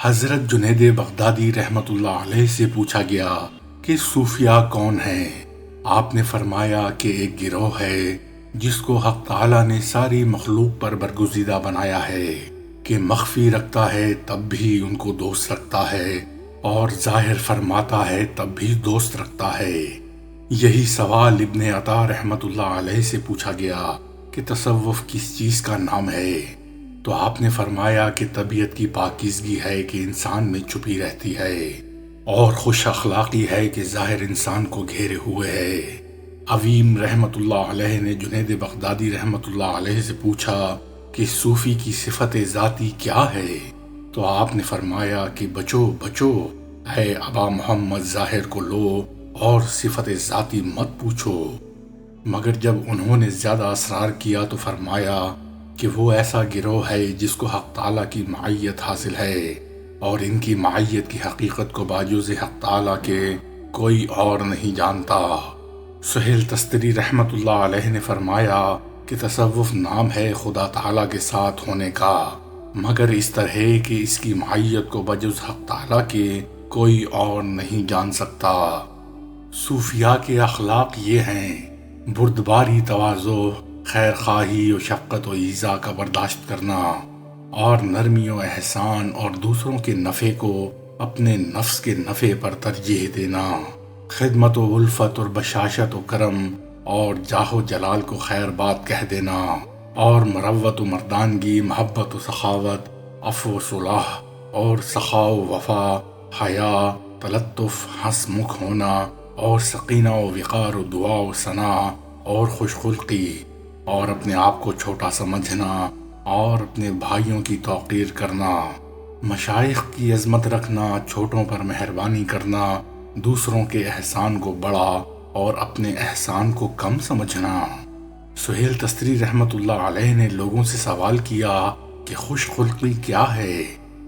حضرت جنید بغدادی رحمت اللہ علیہ سے پوچھا گیا کہ صوفیاء کون ہیں؟ آپ نے فرمایا کہ ایک گروہ ہے جس کو حق تعالیٰ نے ساری مخلوق پر برگزیدہ بنایا ہے کہ مخفی رکھتا ہے تب بھی ان کو دوست رکھتا ہے اور ظاہر فرماتا ہے تب بھی دوست رکھتا ہے۔ یہی سوال ابن عطا رحمت اللہ علیہ سے پوچھا گیا کہ تصوف کس چیز کا نام ہے؟ تو آپ نے فرمایا کہ طبیعت کی پاکیزگی ہے کہ انسان میں چھپی رہتی ہے، اور خوش اخلاقی ہے کہ ظاہر انسان کو گھیرے ہوئے ہے۔ عویم رحمت اللہ علیہ نے جنید بغدادی رحمت اللہ علیہ سے پوچھا کہ صوفی کی صفت ذاتی کیا ہے؟ تو آپ نے فرمایا کہ بچو بچو اے ابا محمد، ظاہر کو لو اور صفت ذاتی مت پوچھو۔ مگر جب انہوں نے زیادہ اصرار کیا تو فرمایا کہ وہ ایسا گروہ ہے جس کو حق تعالیٰ کی معیت حاصل ہے، اور ان کی معیت کی حقیقت کو باجوز حق تعالیٰ کے کوئی اور نہیں جانتا۔ سہیل تستری رحمت اللہ علیہ نے فرمایا کہ تصوف نام ہے خدا تعالیٰ کے ساتھ ہونے کا، مگر اس طرح کہ اس کی معیت کو بجز حق تعالیٰ کے کوئی اور نہیں جان سکتا۔ صوفیاء کے اخلاق یہ ہیں: بردباری، تواضع، خیر خواہی و شفقت و ایذا کا برداشت کرنا، اور نرمی و احسان، اور دوسروں کے نفع کو اپنے نفس کے نفع پر ترجیح دینا، خدمت و الفت اور بشاشت و کرم اور جاہ و جلال کو خیر بات کہہ دینا، اور مروت و مردانگی، محبت و سخاوت، عفو و صلح اور سخا و وفا، حیا، تلطف، ہنس مکھ ہونا، اور سکینہ و وقار و دعا و ثنا اور خوش خلقی، اور اپنے آپ کو چھوٹا سمجھنا اور اپنے بھائیوں کی توقیر کرنا، مشائخ کی عظمت رکھنا، چھوٹوں پر مہربانی کرنا، دوسروں کے احسان کو بڑا اور اپنے احسان کو کم سمجھنا۔ سہیل تستری رحمت اللہ علیہ نے لوگوں سے سوال کیا کہ خوش خلقی کیا ہے؟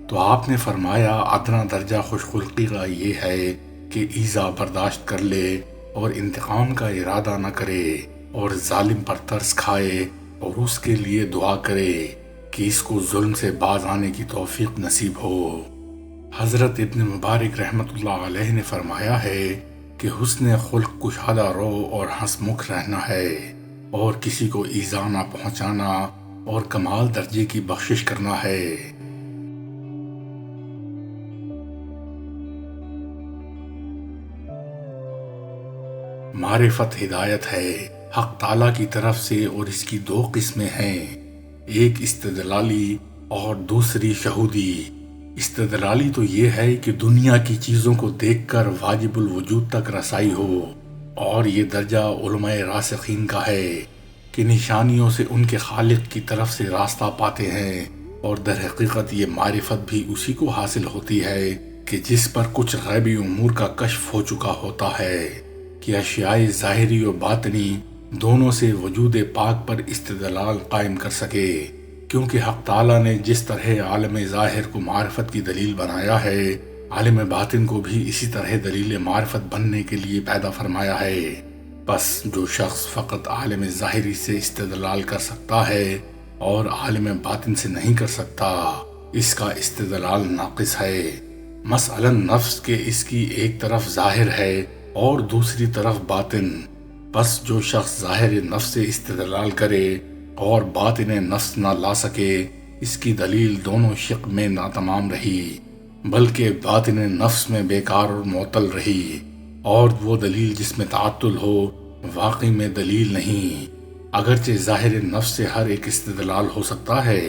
تو آپ نے فرمایا ادنا درجہ خوش خلقی کا یہ ہے کہ ایذا برداشت کر لے اور انتقام کا ارادہ نہ کرے، اور ظالم پر ترس کھائے اور اس کے لیے دعا کرے کہ اس کو ظلم سے باز آنے کی توفیق نصیب ہو۔ حضرت ابن مبارک رحمت اللہ علیہ نے فرمایا ہے کہ حسن خلق کشادہ رو اور ہنس مکھ رہنا ہے، اور کسی کو ایذا نہ پہنچانا، اور کمال درجے کی بخشش کرنا ہے۔ معرفت ہدایت ہے حق تعالیٰ کی طرف سے، اور اس کی دو قسمیں ہیں، ایک استدلالی اور دوسری شہودی۔ استدلالی تو یہ ہے کہ دنیا کی چیزوں کو دیکھ کر واجب الوجود تک رسائی ہو، اور یہ درجہ علماء راسخین کا ہے کہ نشانیوں سے ان کے خالق کی طرف سے راستہ پاتے ہیں، اور در حقیقت یہ معرفت بھی اسی کو حاصل ہوتی ہے کہ جس پر کچھ غیبی امور کا کشف ہو چکا ہوتا ہے، کہ اشیاء ظاہری و باطنی دونوں سے وجود پاک پر استدلال قائم کر سکے، کیونکہ حق تعالیٰ نے جس طرح عالم ظاہر کو معرفت کی دلیل بنایا ہے، عالم باطن کو بھی اسی طرح دلیل معرفت بننے کے لیے پیدا فرمایا ہے۔ بس جو شخص فقط عالم ظاہری سے استدلال کر سکتا ہے اور عالم باطن سے نہیں کر سکتا، اس کا استدلال ناقص ہے۔ مثلا نفس کے اس کی ایک طرف ظاہر ہے اور دوسری طرف باطن، بس جو شخص ظاہر نفس سے استدلال کرے اور باطن نفس نہ لا سکے، اس کی دلیل دونوں شق میں ناتمام رہی، بلکہ باطن نفس میں بیکار اور معطل رہی، اور وہ دلیل جس میں تعطل ہو واقعی میں دلیل نہیں۔ اگرچہ ظاہر نفس سے ہر ایک استدلال ہو سکتا ہے،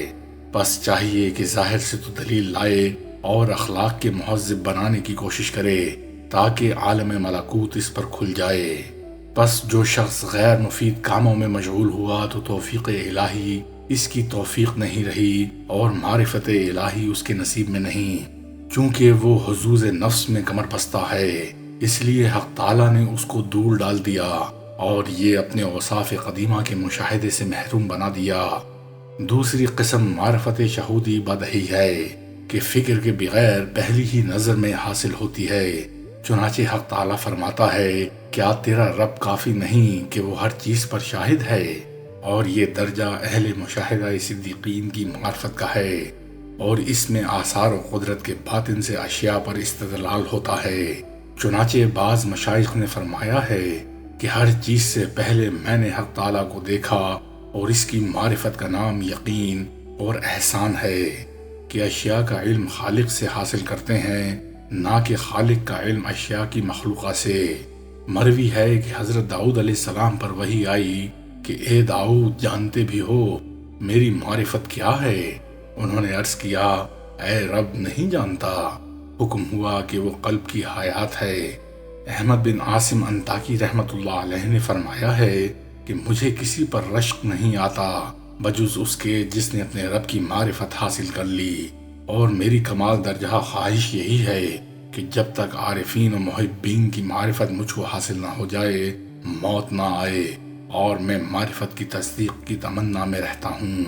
بس چاہیے کہ ظاہر سے تو دلیل لائے اور اخلاق کے مہذب بنانے کی کوشش کرے تاکہ عالم ملکوت اس پر کھل جائے۔ بس جو شخص غیر مفید کاموں میں مشغول ہوا تو توفیق الہی اس کی توفیق نہیں رہی، اور معرفت الہی اس کے نصیب میں نہیں، چونکہ وہ حظوظ نفس میں کمر بستہ ہے، اس لیے حق تعالیٰ نے اس کو دور ڈال دیا اور یہ اپنے اوصاف قدیمہ کے مشاہدے سے محروم بنا دیا۔ دوسری قسم معرفت شہودی بدہی ہے کہ فکر کے بغیر پہلی ہی نظر میں حاصل ہوتی ہے۔ چنانچہ حق تعالیٰ فرماتا ہے کیا تیرا رب کافی نہیں کہ وہ ہر چیز پر شاہد ہے، اور یہ درجہ اہل مشاہدہ صدیقین کی معرفت کا ہے۔ اور اس میں آثار و قدرت کے باطن سے اشیاء پر استدلال ہوتا ہے۔ چنانچہ بعض مشائخ نے فرمایا ہے کہ ہر چیز سے پہلے میں نے حق تعالیٰ کو دیکھا، اور اس کی معرفت کا نام یقین اور احسان ہے کہ اشیاء کا علم خالق سے حاصل کرتے ہیں، نہ کہ خالق کا علم اشیاء کی مخلوقہ سے۔ مروی ہے کہ حضرت داؤد علیہ السلام پر وحی آئی کہ اے داؤد، جانتے بھی ہو میری معرفت کیا ہے؟ انہوں نے عرض کیا، اے رب، نہیں جانتا۔ حکم ہوا کہ وہ قلب کی حیات ہے۔ احمد بن عاصم انطاکی رحمت اللہ علیہ نے فرمایا ہے کہ مجھے کسی پر رشک نہیں آتا بجز اس کے جس نے اپنے رب کی معرفت حاصل کر لی، اور میری کمال درجہ خواہش یہی ہے کہ جب تک عارفین و محبین کی معرفت مجھ کو حاصل نہ ہو جائے، موت نہ آئے، اور میں معرفت کی تصدیق کی تمنا میں رہتا ہوں۔